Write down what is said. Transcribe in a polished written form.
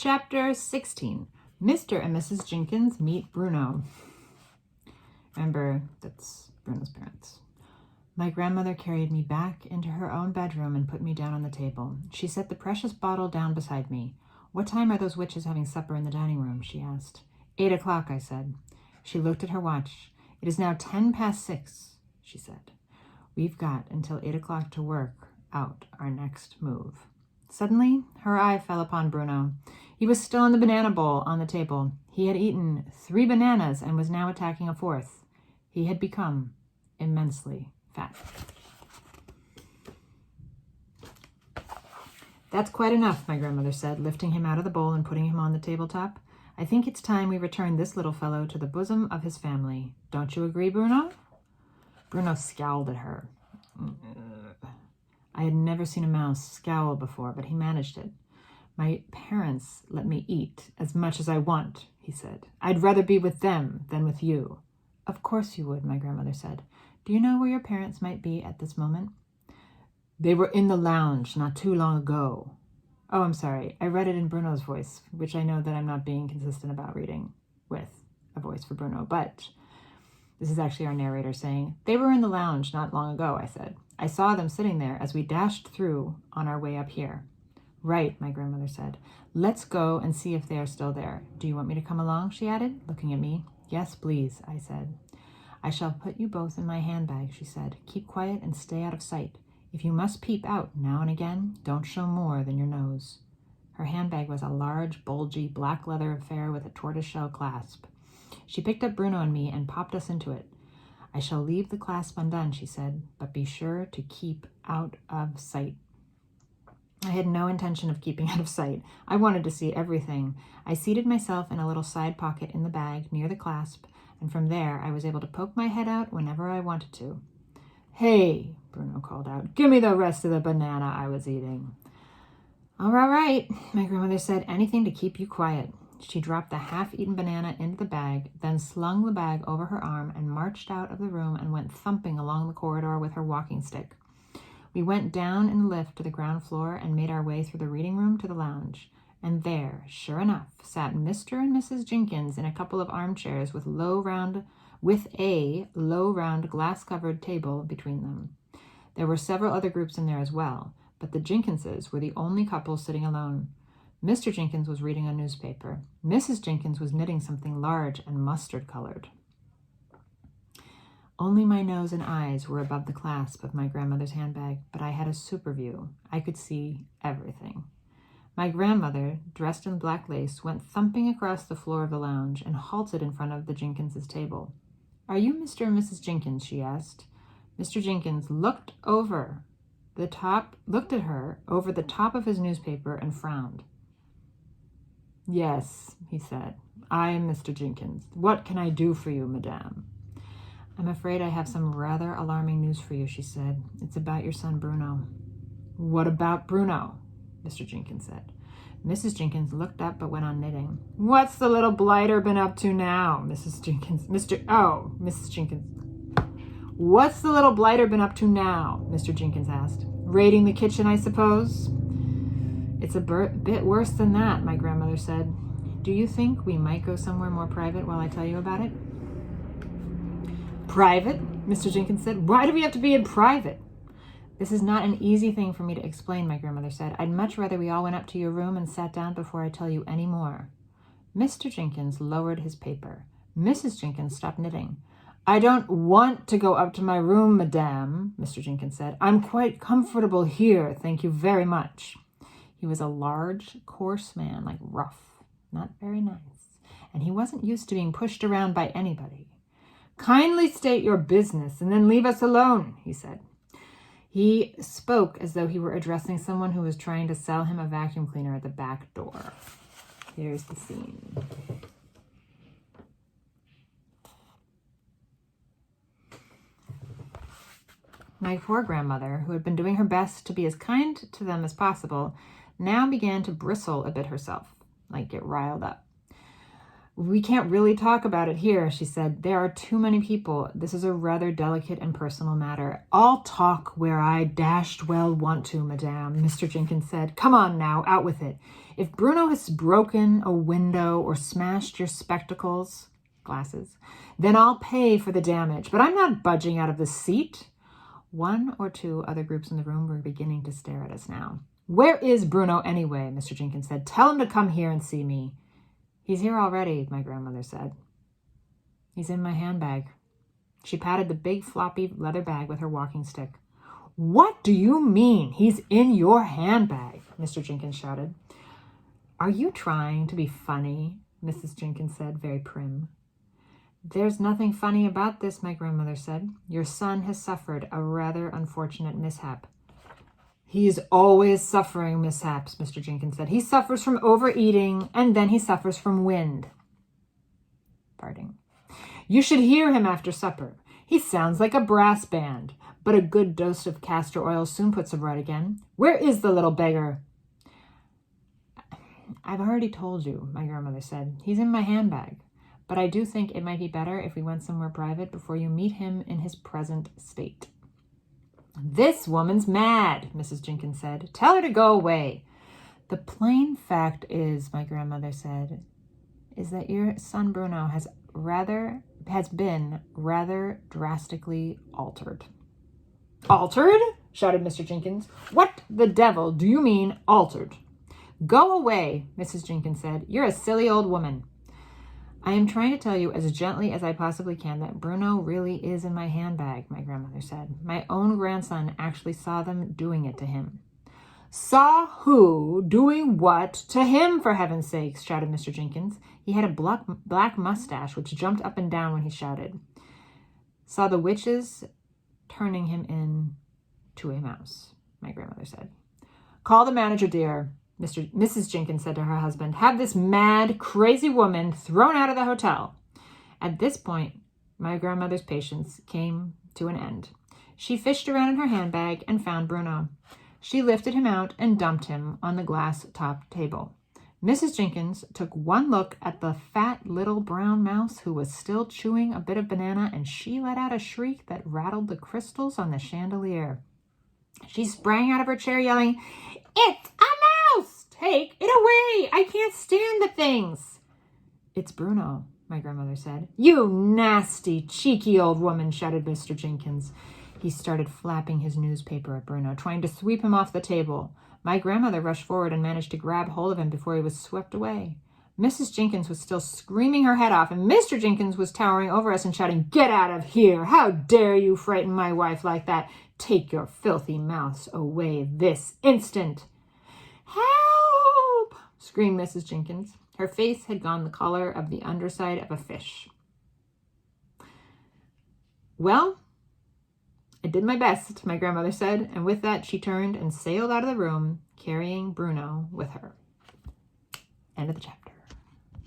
Chapter 16. Mr. and Mrs. Jenkins meet Bruno. Remember, that's Bruno's parents. My grandmother carried me back into her own bedroom and put me down on the table. She set the precious bottle down beside me. "What time are those witches having supper in the dining room?" she asked. 8 o'clock, I said. She looked at her watch. "It is now 6:10, she said. "We've got until 8 o'clock to work out our next move." Suddenly, her eye fell upon Bruno. He was still in the banana bowl on the table. He had eaten 3 bananas and was now attacking a 4th. He had become immensely fat. "That's quite enough," my grandmother said, lifting him out of the bowl and putting him on the tabletop. "I think it's time we return this little fellow to the bosom of his family. Don't you agree, Bruno?" Bruno scowled at her. I had never seen a mouse scowl before, but he managed it. "My parents let me eat as much as I want," he said. "I'd rather be with them than with you." "Of course you would," my grandmother said. "Do you know where your parents might be at this moment?" "They were in the lounge not too long ago." "Oh, I'm sorry. I read it in Bruno's voice, which I know that I'm not being consistent about reading with a voice for Bruno, but this is actually our narrator saying, "They were in the lounge not long ago," I said. "I saw them sitting there as we dashed through on our way up here." "Right," my grandmother said. "Let's go and see if they are still there. Do you want me to come along?" she added, looking at me. "Yes, please," I said. "I shall put you both in my handbag," she said. "Keep quiet and stay out of sight. If you must peep out now and again, don't show more than your nose." Her handbag was a large, bulgy, black leather affair with a tortoiseshell clasp. She picked up Bruno and me and popped us into it. "I shall leave the clasp undone," she said, "but be sure to keep out of sight." I had no intention of keeping out of sight. I wanted to see everything. I seated myself in a little side pocket in the bag near the clasp, and from there I was able to poke my head out whenever I wanted to. "Hey," Bruno called out, "give me the rest of the banana I was eating." All right, my grandmother said, "anything to keep you quiet." She dropped the half-eaten banana into the bag, then slung the bag over her arm and marched out of the room and went thumping along the corridor with her walking stick. We went down in the lift to the ground floor and made our way through the reading room to the lounge. And there, sure enough, sat Mr. and Mrs. Jenkins in a couple of armchairs with a low round glass-covered table between them. There were several other groups in there as well, but the Jenkinses were the only couple sitting alone. Mr. Jenkins was reading a newspaper. Mrs. Jenkins was knitting something large and mustard-colored. Only my nose and eyes were above the clasp of my grandmother's handbag, but I had a super view. I could see everything. My grandmother, dressed in black lace, went thumping across the floor of the lounge and halted in front of the Jenkinses' table. "Are you Mr. and Mrs. Jenkins?" she asked. Mr. Jenkins looked at her over the top of his newspaper and frowned. "Yes," he said, "I am Mr. Jenkins. What can I do for you, madame?" "I'm afraid I have some rather alarming news for you," she said. "It's about your son, Bruno." "What about Bruno?" Mr. Jenkins said. Mrs. Jenkins looked up but went on knitting. "What's the little blighter been up to now, Mrs. Jenkins? Mrs. Jenkins. What's the little blighter been up to now?" Mr. Jenkins asked. "Raiding the kitchen, I suppose?" "It's a bit worse than that," my grandmother said. "Do you think we might go somewhere more private while I tell you about it?" "Private?" Mr. Jenkins said. "Why do we have to be in private?" "This is not an easy thing for me to explain," my grandmother said. "I'd much rather we all went up to your room and sat down before I tell you any more." Mr. Jenkins lowered his paper. Mrs. Jenkins stopped knitting. "I don't want to go up to my room, madame," Mr. Jenkins said. "I'm quite comfortable here, thank you very much." He was a large, coarse man, like rough, not very nice, and he wasn't used to being pushed around by anybody. "Kindly state your business and then leave us alone," he said. He spoke as though he were addressing someone who was trying to sell him a vacuum cleaner at the back door. Here's the scene. My poor grandmother, who had been doing her best to be as kind to them as possible, now began to bristle a bit herself, like get riled up. "We can't really talk about it here," she said. "There are too many people. This is a rather delicate and personal matter." "I'll talk where I dashed well want to, madame," Mr. Jenkins said. "Come on now, out with it. If Bruno has broken a window or smashed your glasses, then I'll pay for the damage, but I'm not budging out of the seat. One or two other groups in the room were beginning to stare at us now. Where is Bruno anyway? Mr. Jenkins said. Tell him to come here and see me. He's here already, my grandmother said. He's in my handbag. She patted the big floppy leather bag with her walking stick. What do you mean he's in your handbag? Mr. Jenkins shouted. Are you trying to be funny? Mrs. Jenkins said, very prim. There's nothing funny about this, my grandmother said. Your son has suffered a rather unfortunate mishap. He's always suffering mishaps, Mr. Jenkins said. He suffers from overeating, and then he suffers from wind. Farting. You should hear him after supper. He sounds like a brass band, but a good dose of castor oil soon puts him right again. Where is the little beggar? I've already told you, my grandmother said. He's in my handbag. But I do think it might be better if we went somewhere private before you meet him in his present state. This woman's mad, Mrs. Jenkins said. Tell her to go away. The plain fact is, my grandmother said, is that your son Bruno has been rather drastically altered. Altered? Shouted Mr. Jenkins. What the devil do you mean altered? Go away, Mrs. Jenkins said. You're a silly old woman. I am trying to tell you as gently as I possibly can that Bruno really is in my handbag, my grandmother said. My own grandson actually saw them doing it to him. Saw who doing what to him, for heaven's sakes, shouted Mr. Jenkins. He had a black mustache which jumped up and down when he shouted. Saw the witches turning him into a mouse, my grandmother said. Call the manager, dear. Mrs. Jenkins said to her husband, have this mad, crazy woman thrown out of the hotel. At this point, my grandmother's patience came to an end. She fished around in her handbag and found Bruno. She lifted him out and dumped him on the glass-topped table. Mrs. Jenkins took one look at the fat little brown mouse who was still chewing a bit of banana, and she let out a shriek that rattled the crystals on the chandelier. She sprang out of her chair yelling, It's a mouse! Take it away! I can't stand the things! It's Bruno, my grandmother said. You nasty, cheeky old woman, shouted Mr. Jenkins. He started flapping his newspaper at Bruno, trying to sweep him off the table. My grandmother rushed forward and managed to grab hold of him before he was swept away. Mrs. Jenkins was still screaming her head off, and Mr. Jenkins was towering over us and shouting, Get out of here! How dare you frighten my wife like that? Take your filthy mouse away this instant! Help! Screamed Mrs. Jenkins. Her face had gone the color of the underside of a fish. Well, I did my best, my grandmother said, and with that she turned and sailed out of the room, carrying Bruno with her. End of the chapter.